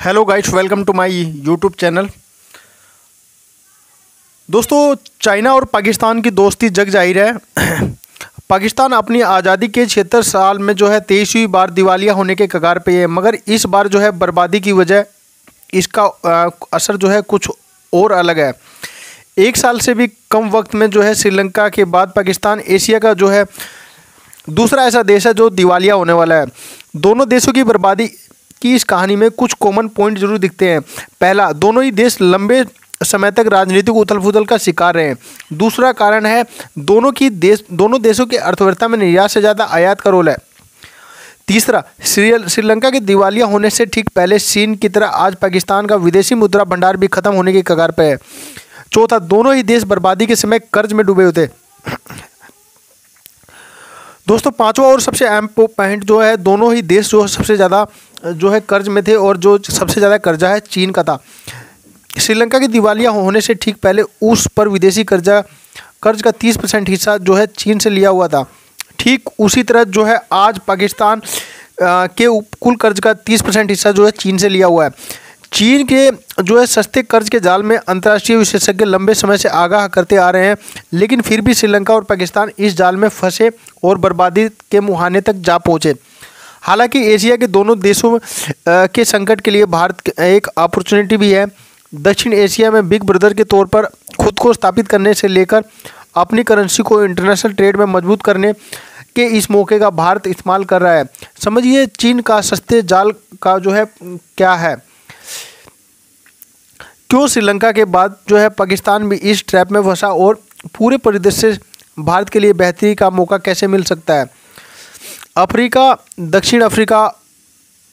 Hello guys, welcome to my YouTube channel. दोस्तों, China और पाकिस्तान की दोस्ती जग जाहिर है। पाकिस्तान अपनी आज़ादी के 76 साल में जो है 23वीं बार दिवालिया होने के कगार पे है, मगर इस बार जो है बर्बादी की वजह इसका असर जो है कुछ और अलग है। एक साल से भी कम वक्त में जो है श्रीलंका के बाद पाकिस्तान एशिया का जो है दूसरा ऐसा देश है जो दिवालिया होने वाला है। दोनों देशों की बर्बादी की इस कहानी में कुछ कॉमन पॉइंट जरूर दिखते हैं। पहला, दोनों ही देश लंबे समय तक राजनीतिक उथल पुथल का शिकार रहे हैं। दूसरा कारण है दोनों देशों की अर्थव्यवस्था में निर्यात से ज़्यादा आयात का रोल है। तीसरा, श्रीलंका के दिवालिया होने से ठीक पहले चीन की तरह आज पाकिस्तान का विदेशी मुद्रा भंडार भी खत्म होने की कगार पर है। चौथा, दोनों ही देश बर्बादी के समय कर्ज में डूबे होते। दोस्तों, पांचवा और सबसे अहम पॉइंट जो है, दोनों ही देश जो सबसे ज़्यादा जो है कर्ज में थे और जो सबसे ज़्यादा कर्जा है चीन का था। श्रीलंका की दिवालिया होने से ठीक पहले उस पर विदेशी कर्ज का 30% हिस्सा जो है चीन से लिया हुआ था। ठीक उसी तरह जो है आज पाकिस्तान के कुल कर्ज का 30% हिस्सा जो है चीन से लिया हुआ है। चीन के जो है सस्ते कर्ज के जाल में अंतर्राष्ट्रीय विशेषज्ञ लंबे समय से आगाह करते आ रहे हैं, लेकिन फिर भी श्रीलंका और पाकिस्तान इस जाल में फंसे और बर्बादी के मुहाने तक जा पहुँचे। हालांकि एशिया के दोनों देशों के संकट के लिए भारत एक अपॉर्चुनिटी भी है। दक्षिण एशिया में बिग ब्रदर के तौर पर खुद को स्थापित करने से लेकर अपनी करेंसी को इंटरनेशनल ट्रेड में मजबूत करने के इस मौके का भारत इस्तेमाल कर रहा है। समझिए चीन का सस्ते जाल का जो है क्या है, क्यों श्रीलंका के बाद जो है पाकिस्तान भी इस ट्रैप में फंसा और पूरे परिदृश्य से भारत के लिए बेहतरी का मौका कैसे मिल सकता है। अफ्रीका, दक्षिण अफ्रीका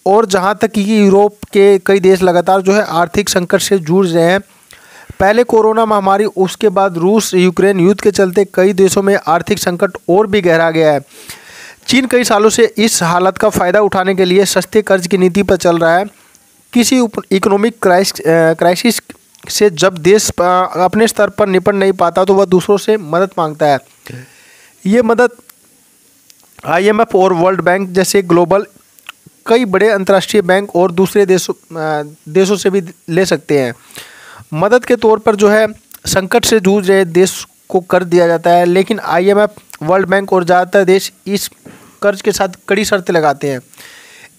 और जहां तक कि यूरोप के कई देश लगातार जो है आर्थिक संकट से जूझ रहे हैं। पहले कोरोना महामारी, उसके बाद रूस यूक्रेन युद्ध के चलते कई देशों में आर्थिक संकट और भी गहरा गया है। चीन कई सालों से इस हालत का फ़ायदा उठाने के लिए सस्ते कर्ज की नीति पर चल रहा है। किसी इकोनॉमिक क्राइसिस से जब देश अपने स्तर पर निपट नहीं पाता तो वह दूसरों से मदद मांगता है। ये मदद IMF और वर्ल्ड बैंक जैसे ग्लोबल कई बड़े अंतर्राष्ट्रीय बैंक और दूसरे देशों से भी ले सकते हैं। मदद के तौर पर जो है संकट से जूझ रहे देश को कर्ज दिया जाता है, लेकिन IMF, वर्ल्ड बैंक और ज़्यादातर देश इस कर्ज के साथ कड़ी शर्तें लगाते हैं।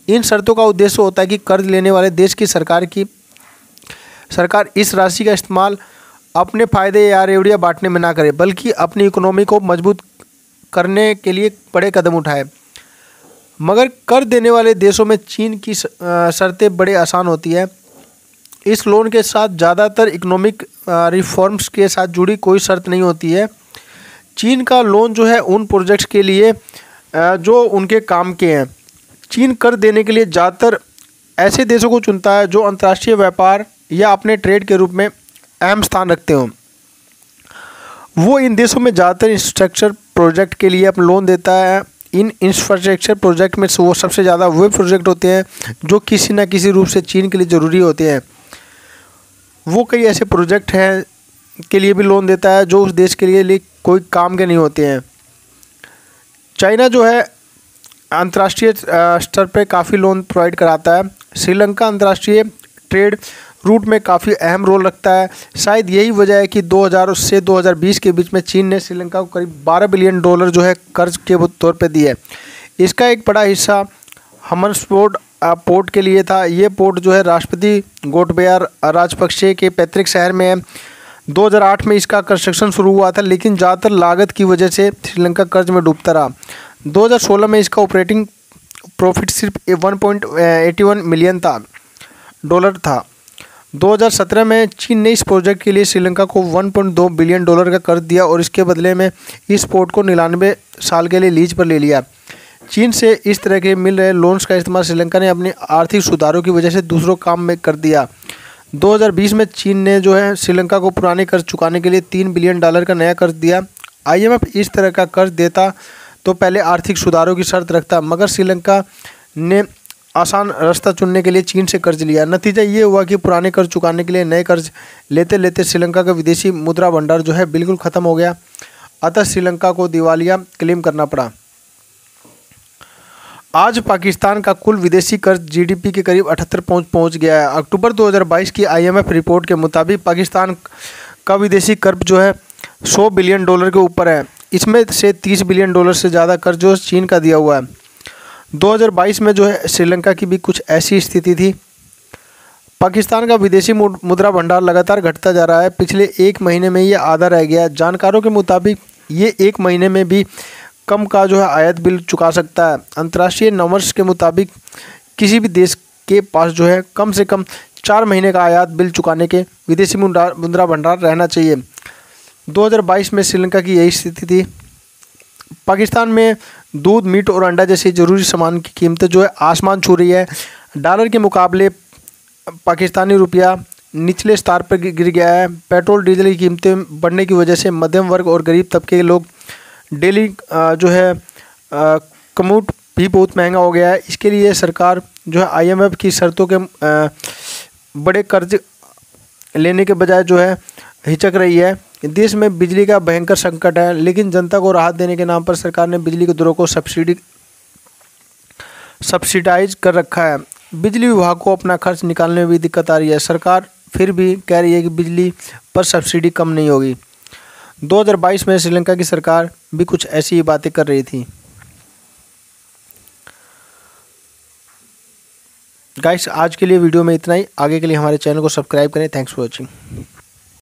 इन शर्तों का उद्देश्य होता है कि कर्ज लेने वाले देश की सरकार इस राशि का इस्तेमाल अपने फ़ायदे या रेवड़ियाँ बांटने में ना करे, बल्कि अपनी इकोनॉमी को मजबूत करने के लिए बड़े कदम उठाए। मगर कर्ज देने वाले देशों में चीन की शर्तें बड़े आसान होती है। इस लोन के साथ ज़्यादातर इकोनॉमिक रिफॉर्म्स के साथ जुड़ी कोई शर्त नहीं होती है। चीन का लोन जो है उन प्रोजेक्ट्स के लिए जो उनके काम के हैं। चीन कर्ज देने के लिए ज़्यादातर ऐसे देशों को चुनता है जो अंतर्राष्ट्रीय व्यापार या अपने ट्रेड के रूप में अहम स्थान रखते हों। वो इन देशों में ज़्यादातर इंफ्रास्ट्रक्चर प्रोजेक्ट के लिए अपना लोन देता है। इन इंफ्रास्ट्रक्चर प्रोजेक्ट में वो सबसे ज़्यादा वो प्रोजेक्ट होते हैं जो किसी न किसी रूप से चीन के लिए ज़रूरी होते हैं। वो कई ऐसे प्रोजेक्ट हैं के लिए भी लोन देता है जो उस देश के लिए कोई काम के नहीं होते हैं। चाइना जो है अंतर्राष्ट्रीय स्तर पर काफ़ी लोन प्रोवाइड कराता है। श्रीलंका अंतर्राष्ट्रीय ट्रेड रूट में काफ़ी अहम रोल रखता है। शायद यही वजह है कि 2000 से 2020 के बीच में चीन ने श्रीलंका को करीब $12 बिलियन जो है कर्ज के तौर पे दिए। इसका एक बड़ा हिस्सा हमनस्फोर्ड पोर्ट के लिए था। ये पोर्ट जो है राष्ट्रपति गोटबाया राजपक्षे के पैतृक शहर में है। 2008 में इसका कंस्ट्रक्शन शुरू हुआ था, लेकिन ज़्यादातर लागत की वजह से श्रीलंका कर्ज में डूबता रहा। 2016 में इसका ऑपरेटिंग प्रॉफिट सिर्फ $1.81 मिलियन था। 2017 में चीन ने इस प्रोजेक्ट के लिए श्रीलंका को $1.2 बिलियन का कर्ज दिया और इसके बदले में इस पोर्ट को 99 साल के लिए लीज पर ले लिया। चीन से इस तरह के मिल रहे लोन्स का इस्तेमाल श्रीलंका ने अपने आर्थिक सुधारों की वजह से दूसरों काम में कर दिया। 2020 में चीन ने जो है श्रीलंका को पुराने कर्ज चुकाने के लिए $3 बिलियन का नया कर्ज दिया। IMF इस तरह का कर्ज देता तो पहले आर्थिक सुधारों की शर्त रखता, मगर श्रीलंका ने आसान रास्ता चुनने के लिए चीन से कर्ज लिया। नतीजा ये हुआ कि पुराने कर्ज चुकाने के लिए नए कर्ज लेते लेते श्रीलंका का विदेशी मुद्रा भंडार जो है बिल्कुल ख़त्म हो गया। अतः श्रीलंका को दिवालिया क्लेम करना पड़ा। आज पाकिस्तान का कुल विदेशी कर्ज जीडीपी के करीब 78 पहुंच गया है। अक्टूबर 2022 की आईएमएफ रिपोर्ट के मुताबिक पाकिस्तान का विदेशी कर्ज जो है $100 बिलियन के ऊपर है। इसमें से $30 बिलियन से ज़्यादा कर्ज जो चीन का दिया हुआ है। 2022 में जो है श्रीलंका की भी कुछ ऐसी स्थिति थी। पाकिस्तान का विदेशी मुद्रा भंडार लगातार घटता जा रहा है। पिछले एक महीने में ये आधा रह गया है। जानकारों के मुताबिक ये एक महीने में भी कम का जो है आयात बिल चुका सकता है। अंतर्राष्ट्रीय नॉर्म्स के मुताबिक किसी भी देश के पास जो है कम से कम 4 महीने का आयात बिल चुकाने के विदेशी मुद्रा भंडार रहना चाहिए। 2022 में श्रीलंका की यही स्थिति थी। पाकिस्तान में दूध, मीट और अंडा जैसे जरूरी सामान की कीमतें जो है आसमान छू रही है। डॉलर के मुकाबले पाकिस्तानी रुपया निचले स्तर पर गिर गया है। पेट्रोल डीजल की कीमतें बढ़ने की वजह से मध्यम वर्ग और गरीब तबके के लोग डेली जो है कम्यूट भी बहुत महंगा हो गया है। इसके लिए सरकार जो है आईएमएफ की शर्तों के बड़े कर्ज लेने के बजाय जो है हिचक रही है। देश में बिजली का भयंकर संकट है, लेकिन जनता को राहत देने के नाम पर सरकार ने बिजली के दरों को सब्सिडाइज कर रखा है। बिजली विभाग को अपना खर्च निकालने में भी दिक्कत आ रही है। सरकार फिर भी कह रही है कि बिजली पर सब्सिडी कम नहीं होगी। 2022 में श्रीलंका की सरकार भी कुछ ऐसी ही बातें कर रही थी। गाइस, आज के लिए वीडियो में इतना ही। आगे के लिए हमारे चैनल को सब्सक्राइब करें। Thanks for watching.